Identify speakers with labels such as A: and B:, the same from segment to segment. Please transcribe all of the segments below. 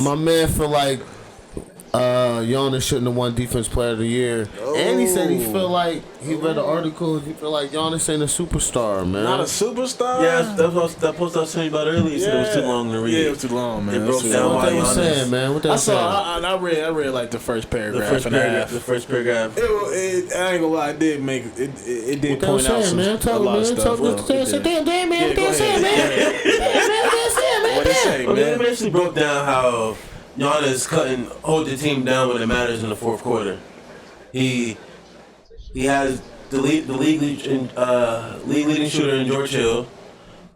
A: My man feel like Giannis shouldn't have won Defense Player of the Year. Oh. And he said he feel like, he read an article, he feel like Giannis ain't a superstar, man.
B: Not a superstar?
C: Yeah, that post I was telling you about earlier, he said it was too long to read.
B: Yeah, it was too long, man.
C: It broke down
A: what they were saying, man. What they were saying.
B: I read like the first paragraph.
C: The first paragraph.
B: I ain't gonna lie, it did make it did
A: what
B: point out
A: saying, man?
B: a lot of stuff.
A: Damn, man. What they saying, man?
B: What they say, man?
C: It basically broke down how Giannis hold the team down when it matters in the fourth quarter. He has the league leading shooter in George Hill.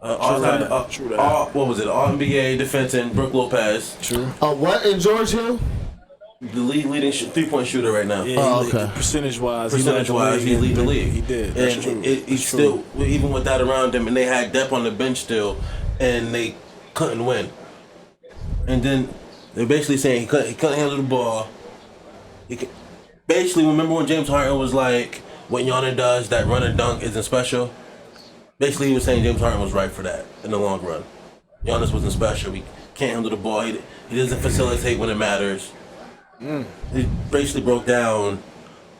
C: All NBA defenseman Brook Lopez.
B: True.
A: What in George Hill?
C: The league leading 3-point shooter right now.
B: Yeah,
A: okay.
B: Percentage wise,
C: he lead the league.
B: He did.
C: That's true. He's still, even with that around him, and they had depth on the bench still, and they couldn't win. And then they're basically saying he couldn't handle the ball. Basically, remember when James Harden was like, what Giannis does, that run and dunk isn't special? Basically, he was saying James Harden was right for that in the long run. Giannis wasn't special. He can't handle the ball. He doesn't facilitate when it matters. It basically broke down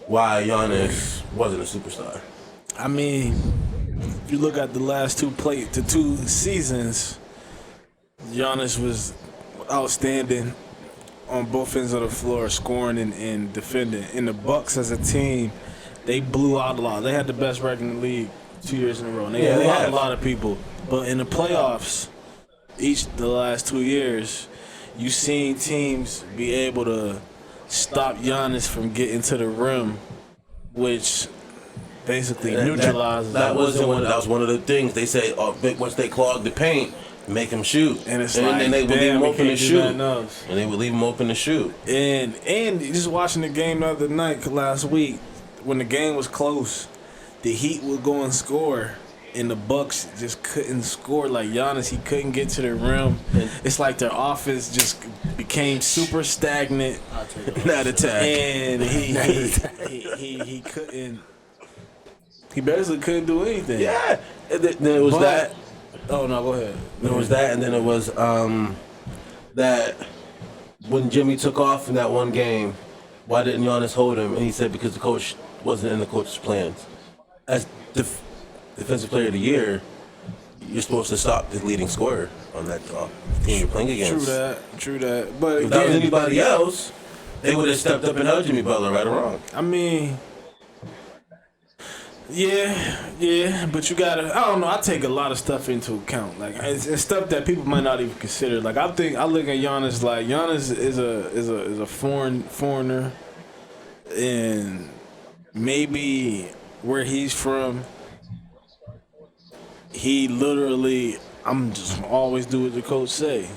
C: why Giannis wasn't a superstar.
B: I mean, if you look at the last two seasons, Giannis was outstanding on both ends of the floor, scoring and defending. In the Bucks as a team, they blew out a lot. They had the best record in the league 2 years in a row. And they blew out a lot of people. But in the playoffs, the last 2 years, you've seen teams be able to stop Giannis from getting to the rim, which basically neutralizes.
C: That was one of the things they say. Once they clog the paint, make him shoot,
B: and it's
C: and they would leave him open to shoot, and they would leave him open to shoot.
B: And just watching the game the other night, last week, when the game was close, the Heat would go and score, and the Bucks just couldn't score. Like Giannis, he couldn't get to the rim. It's like their offense just became super stagnant.
C: Not attack.
B: And he couldn't. He basically couldn't do anything.
C: Yeah. Then it was that.
B: Oh no, go ahead.
C: There was that, and then it was that when Jimmy took off in that one game, why didn't Giannis hold him? And he said because the coach wasn't in the coach's plans. As defensive player of the year, you're supposed to stop the leading scorer on that team you're playing against.
B: True that. But
C: if that was anybody else, they would have stepped up and held Jimmy Butler, right or wrong.
B: I mean, yeah, but you gotta. I don't know. I take a lot of stuff into account. Like it's stuff that people might not even consider. Like I look at Giannis like Giannis is a foreigner, and maybe where he's from, he literally. I'm just always do what the coach say,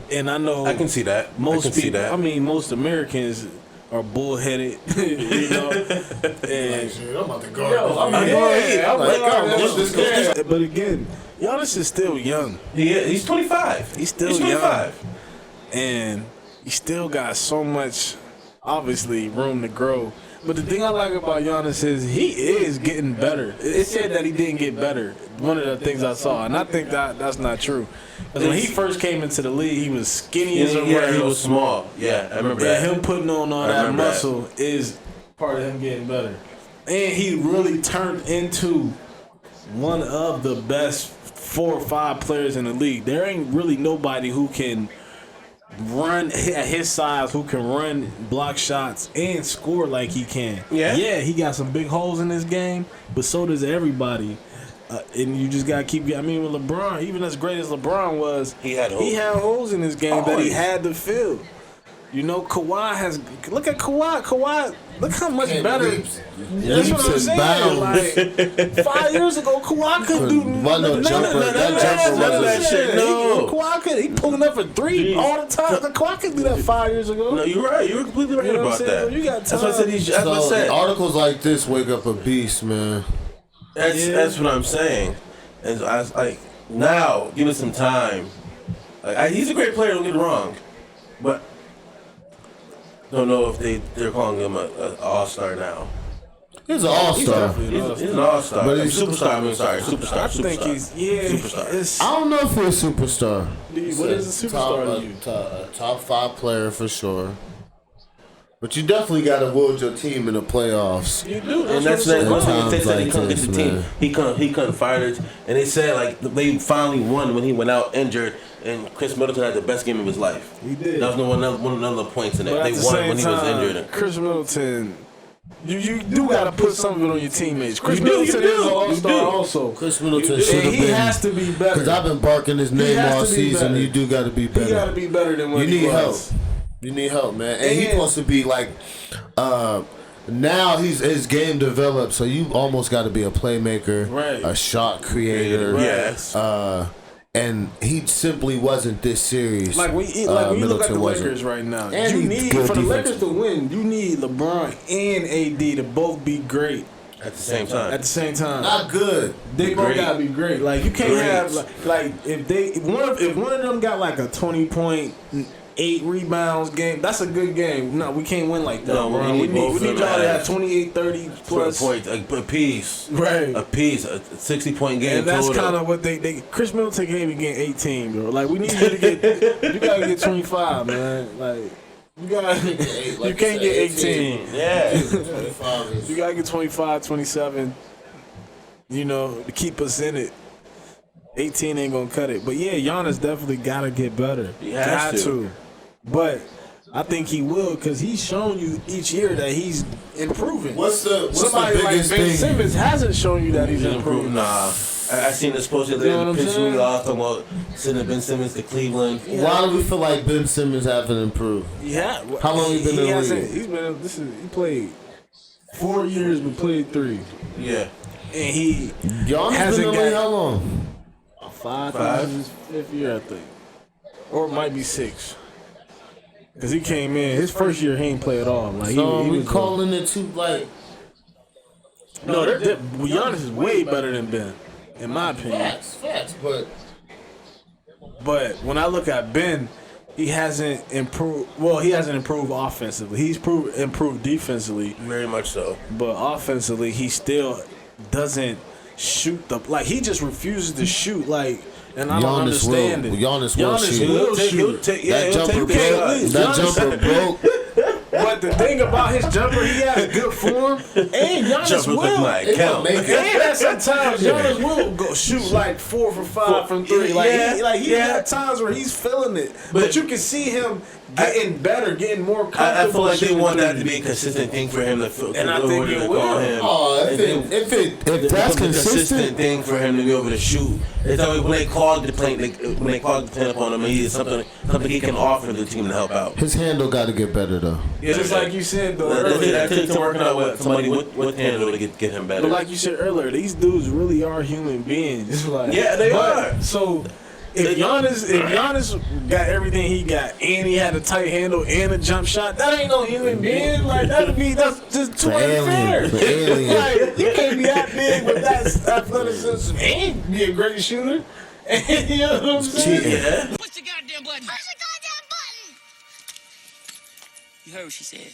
B: and I know
C: I can see that.
B: Most people. I mean, most Americans are bullheaded, you know. And
A: I'm about to go.
B: But again, Giannis is still young.
C: He's 25.
B: He's still young, and he still got so much, obviously, room to grow. But the thing I like about Giannis is he is getting better. It said that he didn't get better. One of the things I saw, and I think that's not true. Because when he first came into the league, he was skinny as a rail.
C: Yeah, he was small. Yeah, I remember that.
B: And him putting on all that muscle is part of him getting better. And he really turned into one of the best 4 or 5 players in the league. There ain't really nobody who can run at his size, who can run, block shots, and score like he can. Yeah, he got some big holes in his game, but so does everybody. And you just gotta keep. I mean, with LeBron, even as great as LeBron was, he had holes in his game that he had to fill. You know, Kawhi has. Look at Kawhi. Kawhi, look how much better. That's what I'm saying. Like 5 years ago, Kawhi couldn't do none of that shit. No, Kawhi could. He pulling up for 3 all the time. Kawhi could do that 5 years ago.
C: No, you're right. You're completely right about that.
B: You got time.
C: That's what I said.
A: Articles like this wake up a beast, man.
C: That's what I'm saying. And I was like, now, give us some time. Like, he's a great player, don't get it wrong. But don't know if they're calling him an all-star now.
A: He's an all-star.
C: He's an all-star.
A: But
C: He's a superstar. Superstar.
B: I think he's
C: superstar.
A: I don't know if he's a superstar.
B: What is a superstar to you?
A: Top 5 player for sure. But you definitely got to wield your team in the playoffs.
B: You do,
C: and that's one thing. They said he
A: like
C: couldn't get
A: this,
C: the team.
A: man.
C: He couldn't fire it. And they said like they finally won when he went out injured. And Chris Middleton had the best game of his life.
B: He did.
C: That was one of the points in it. They won when he was injured.
B: Chris Middleton, you do got to put something on your teammates. Chris Middleton is an all-star also.
A: Chris Middleton should have been.
B: He has to be better.
A: Because I've been barking his name all season.
B: Better.
A: You do got to be better.
B: He got to be better than what he was.
A: You need help, man. And he's supposed to be like, now his game developed, so you almost got to be a playmaker,
B: right.
A: A shot creator.
B: Right.
C: Yes.
A: And he simply wasn't this serious.
B: Like when you look at the Lakers right now,
A: and
B: you need for the Lakers to win, you need LeBron and AD to both be great
C: at the same time.
A: Not good.
B: They both gotta be great. Like you can't have like if one of them got like a 20-point, 8 rebounds game, that's a good game. No, we can't win like that. No, bro. We need y'all to have 28, 30 plus
C: points a piece.
B: Right.
C: A piece, a 60-point game.
B: And that's kind of what they Chris Middleton can't even get 18, bro. Like we need you to get you gotta get 25, man. Like you can't get 18.
C: Yeah.
B: You gotta get 25, 27, to keep us in it. 18 ain't gonna cut it. But yeah, Giannis definitely gotta get better.
C: He has to.
B: But I think he will because he's shown you each year that he's improving.
A: What's the
B: Somebody
A: biggest
B: like Ben
A: thing?
B: Simmons hasn't shown you that he's improving.
C: Nah. I seen this post the other day pissing me off talking about sending Ben Simmons to Cleveland.
A: Yeah. Why do we feel like Ben Simmons haven't improved?
B: Yeah.
A: How long he been in the league?
B: He played 4 years but played 3.
C: Yeah.
B: And he
A: Giannis
B: hasn't
A: been in the league how long?
B: 5 his 5th year, I think. Or it might be 6. Because he came in, his first year he ain't play at all. Like
A: So
B: he
A: we
B: was
A: calling it too like.
B: No, Giannis is way better than Ben, in my opinion.
A: Facts,
B: But when I look at Ben, he hasn't improved. Well, he hasn't improved offensively. He's improved defensively.
C: Very much so.
B: But offensively, he still doesn't shoot he just refuses to shoot. And I don't understand it.
A: Giannis will shoot.
B: Will shoot.
A: That jumper broke.
B: But the thing about his jumper, he has good form, and Giannis will. And at sometimes Giannis will go shoot like 4 for 5 from 3. He had times where he's feeling it, but you can see him getting better, getting more comfortable.
C: I feel like they want that to be a consistent thing for him to
B: and I think it will.
A: Oh, if that's consistent
C: thing for him to be able to shoot. It's like when they called the play upon him, he is something he can offer the team to help out.
A: His handle got to get better though.
B: Yeah, just like you said though earlier.
C: That takes working out with somebody with handle to get him better.
B: But like you said earlier, these dudes really are human beings.
C: Yeah, they are.
B: So if Giannis got everything he got and he had a tight handle and a jump shot, that ain't no human being. That's just too unfair. You can't be that big with that athleticism and be a great shooter. You know what I'm saying?
C: Yeah.
D: Push the goddamn button. Push the goddamn button. You heard what she said.